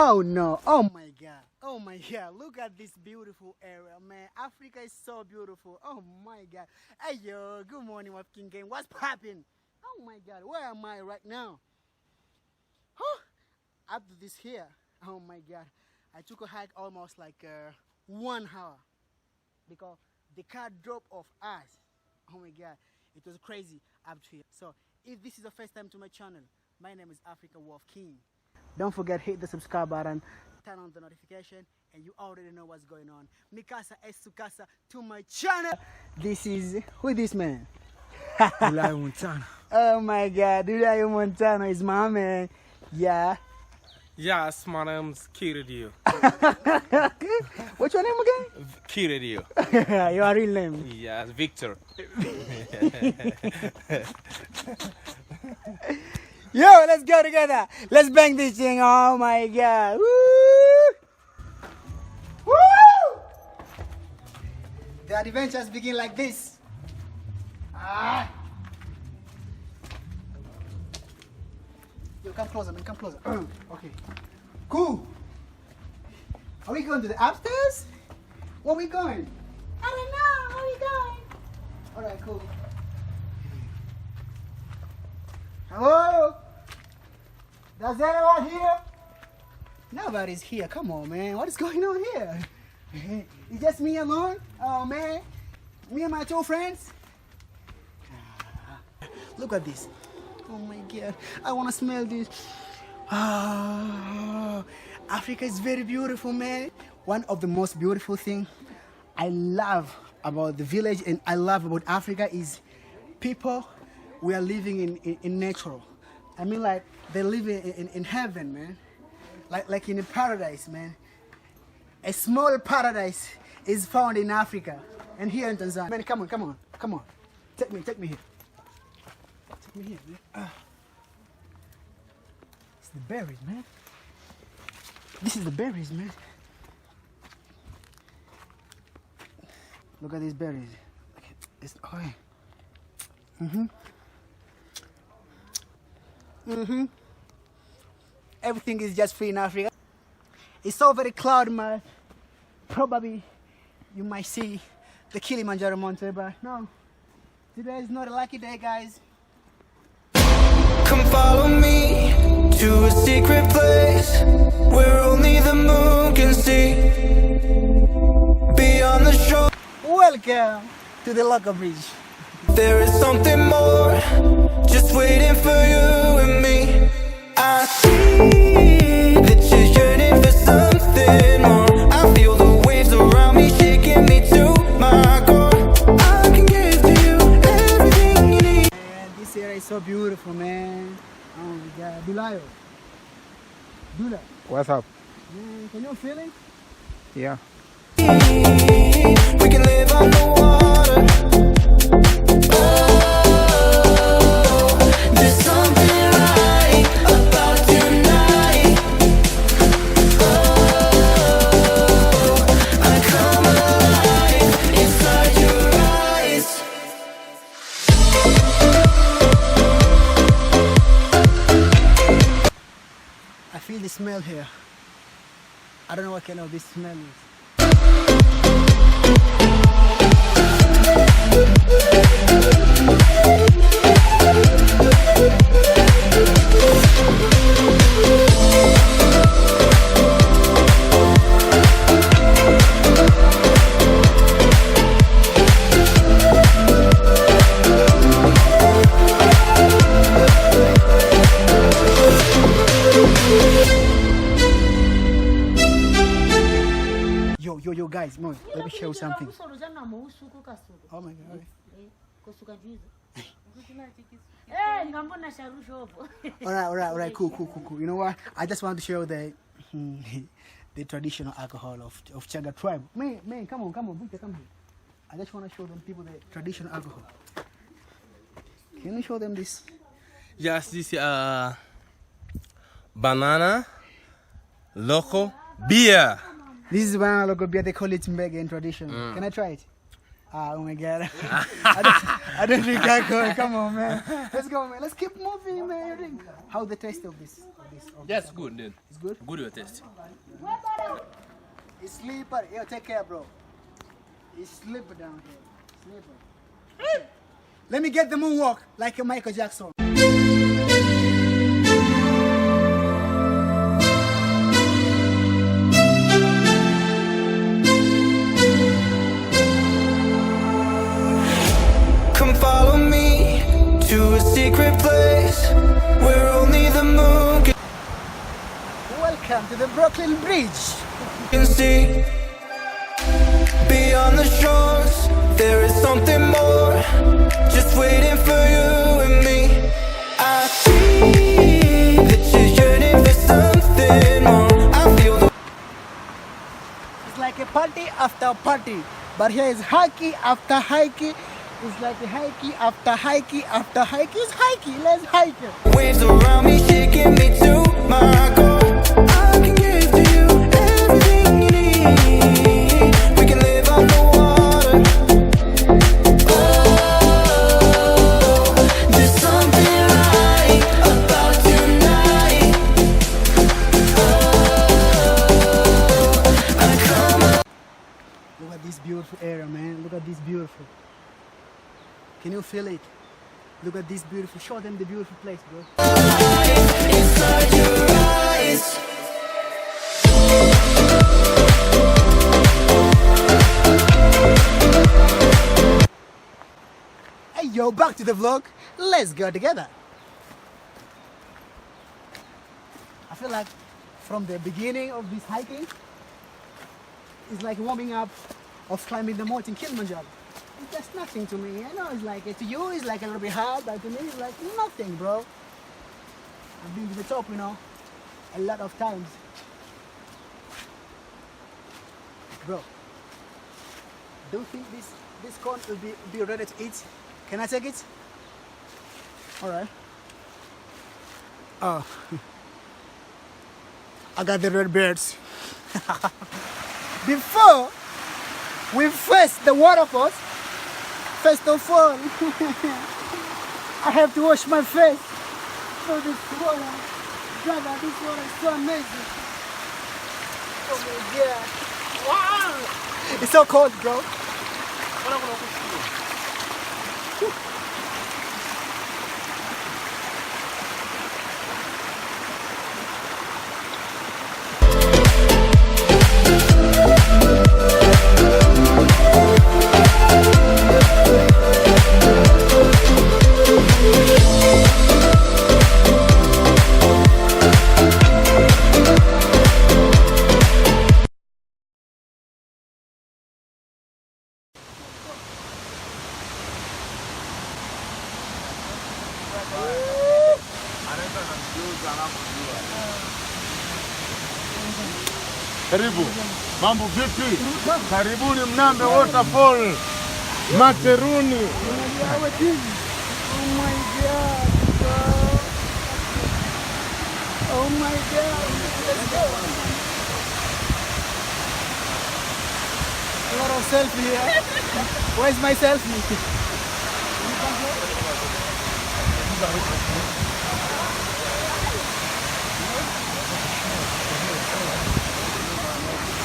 Oh no, oh my god, look at this beautiful area, man. Africa is so beautiful. Oh my god. Hey yo, good morning, WOLFKING gang. What's poppin'? Oh my god, where am I right now? Up to this here. Oh my god, I took a hike almost like 1 hour because the car dropped off us. Oh my god, it was crazy up to here. So if this is the first time to my channel, my name is Africa WOLFKING. Don't forget, hit the subscribe button, turn on the notification, and you already know what's going on. Mikasa Esukasa to my channel. This is, who is this man? Dulayo Montana. Oh my god, Dulayo Montana is my man. Yeah. Yes, my name's Hiked To. What's your name again? Hiked To. Your real name? Yes, Victor. Yo, let's go together. Let's bang this thing. Oh my god. Woo! Woo! The adventures begin like this. Ah. Yo, come closer, man. Come closer. Okay. Cool. Are we going to the upstairs? Where are we going? I don't know. Where are we going? Alright, cool. Hello? Does anyone here? Nobody's here. Come on, man. What is going on here? It's just me alone? Oh, man. Me and my 2 friends? Look at this. Oh, my God. I want to smell this. Africa is very beautiful, man. One of the most beautiful things I love about the village and I love about Africa is people. We are living in natural. I mean, like they live in heaven, man. Like in a paradise, man. A small paradise is found in Africa and here in Tanzania. Man, come on. Take me here. Take me here, man. It's the berries, man. This is the berries, man. Look at these berries. It's everything is just free in Africa. It's so very cloudy, man. Probably you might see the Kilimanjaro mountain, but no. Today is not a lucky day, guys. Come follow me to a secret place where only the moon can see. Beyond the shore. Welcome to the Locker Bridge. There is something more just waiting for you and me. I see that you're yearning for something more. I feel the waves around me shaking me to my core. I can give to you everything you need. Man, this area is so beautiful, man. Oh my God, Dulayo. Dula. What's up? Man, can you feel it? Yeah. We can live on the water. I feel the smell here. I don't know what kind of this smell is. Yo, guys, no, let me show you something. Oh my God. Alright, cool. You know what? I just want to show the traditional alcohol of Chaga tribe. Man, come on, Victor, come here. I just want to show them people the traditional alcohol. Can you show them this? Yes, this is banana loco beer. This is banana loco beer. They call it Mbege in tradition. Can I try it? Oh my god. I don't drink alcohol. Come on, man. Let's go, man. Let's keep moving, man. How the taste of this? That's good then. It's good? Good your taste. It's slippery. Yo, take care, bro. It's slippery down here. Slippery. Let me get the moonwalk like a Michael Jackson. Come follow me to a secret place where only the moon Welcome to the Brooklyn Bridge. can see. Beyond the shores, there is something more, just waiting for you and me. I see that you're yearning for something more. I feel the It's like a party after party. But here is hikey after hikey. It's like a hikey after hikey after hikey. It's hikey. Let's hike it. waves around me, shaking me to my core. I can give to you everything you need. We can live on the water. Oh, there's something right about tonight. Oh, I come. Look at this beautiful area, man. Look at this beautiful. Can you feel it? Look at this beautiful. Show them the beautiful place, bro. Inside your eyes. Hey, yo, back to the vlog. Let's go together. I feel like from the beginning of this hiking, it's like warming up of climbing the mountain Kilimanjaro. It's just nothing to me. I know it's like, to you it's like a little bit hard, but to me it's like nothing, bro. I've been to the top, a lot of times. Bro, do you think this corn will be ready to eat? Can I take it? Alright. Oh. I got the red birds. Before we face the waterfalls, first of all, I have to wash my face. So this water, brother, this water is so amazing. Oh my god. Wow! It's so cold, bro. Karibu. Mambo vipi? Karibuni Mnambe Waterfall. Materuni. Oh my god, bro. Oh my god. Let's go. A lot of selfie here. Where's my selfie?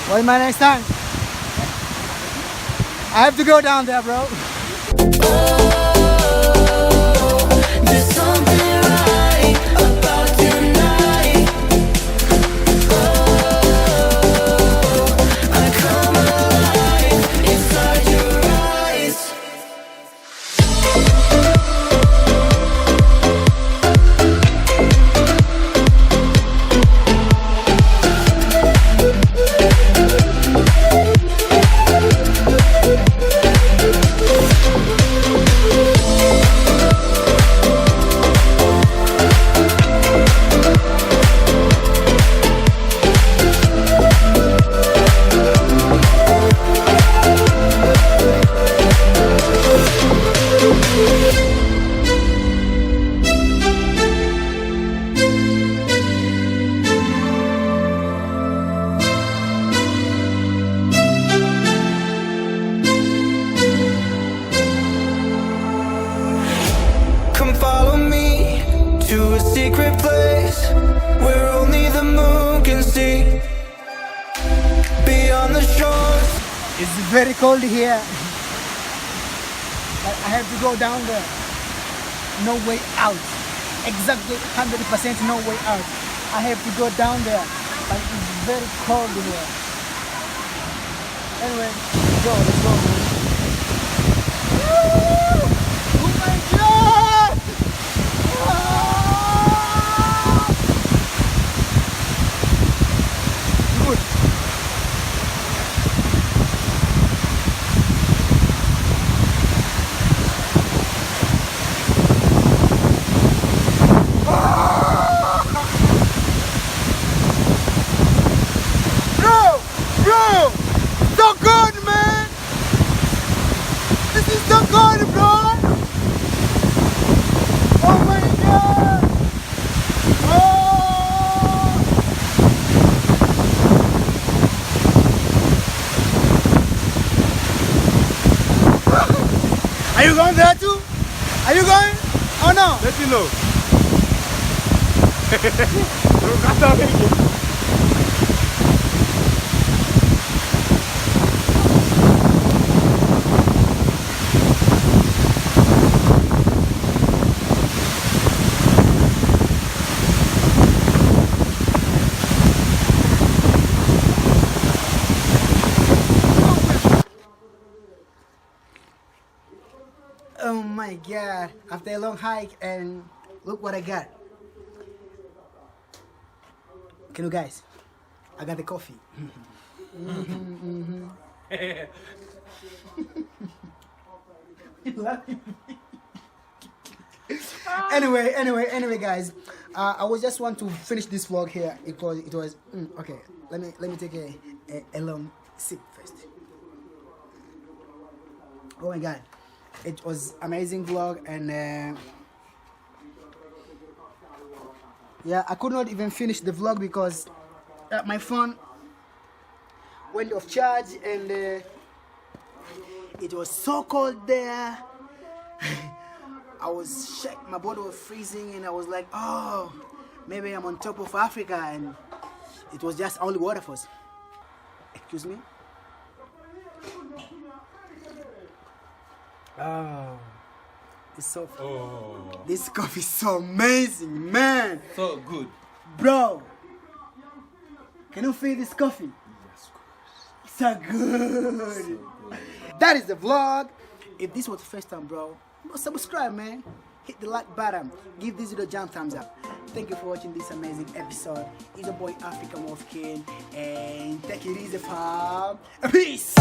What's my next time? I have to go down there, bro. There's something right about tonight. Oh, I come alive inside your eyes. secret place where only the moon can see. Beyond the shores. It's very cold here. But I have to go down there. No way out. Exactly 100% no way out. I have to go down there. But it's very cold here. Anyway, let's go, man. Oh my God! Good. Bro! So good, man! This is so good, bro! Oh my God! Oh! Are you going there too? Are you going? Oh no! Let me know. Oh my God, after a long hike, and look what I got. Can you guys? I got the coffee. Anyway, guys, I was just want to finish this vlog here because it was okay. Let me take a long sip first. Oh my God. It was amazing vlog, and yeah, I could not even finish the vlog because my phone went off charge, and it was so cold there. I was shocked, my body was freezing, and I was like, oh, maybe I'm on top of Africa, and it was just only waterfalls. Excuse me. Oh, it's so. Oh. This coffee is so amazing, man. So good. Bro, can you feel this coffee? Yes, of course. So good. So good. That is the vlog. If this was the first time, bro, subscribe, man. Hit the like button. Give this video a giant thumbs up. Thank you for watching this amazing episode. It's your boy African Wolf King, and take it easy, fam. Peace.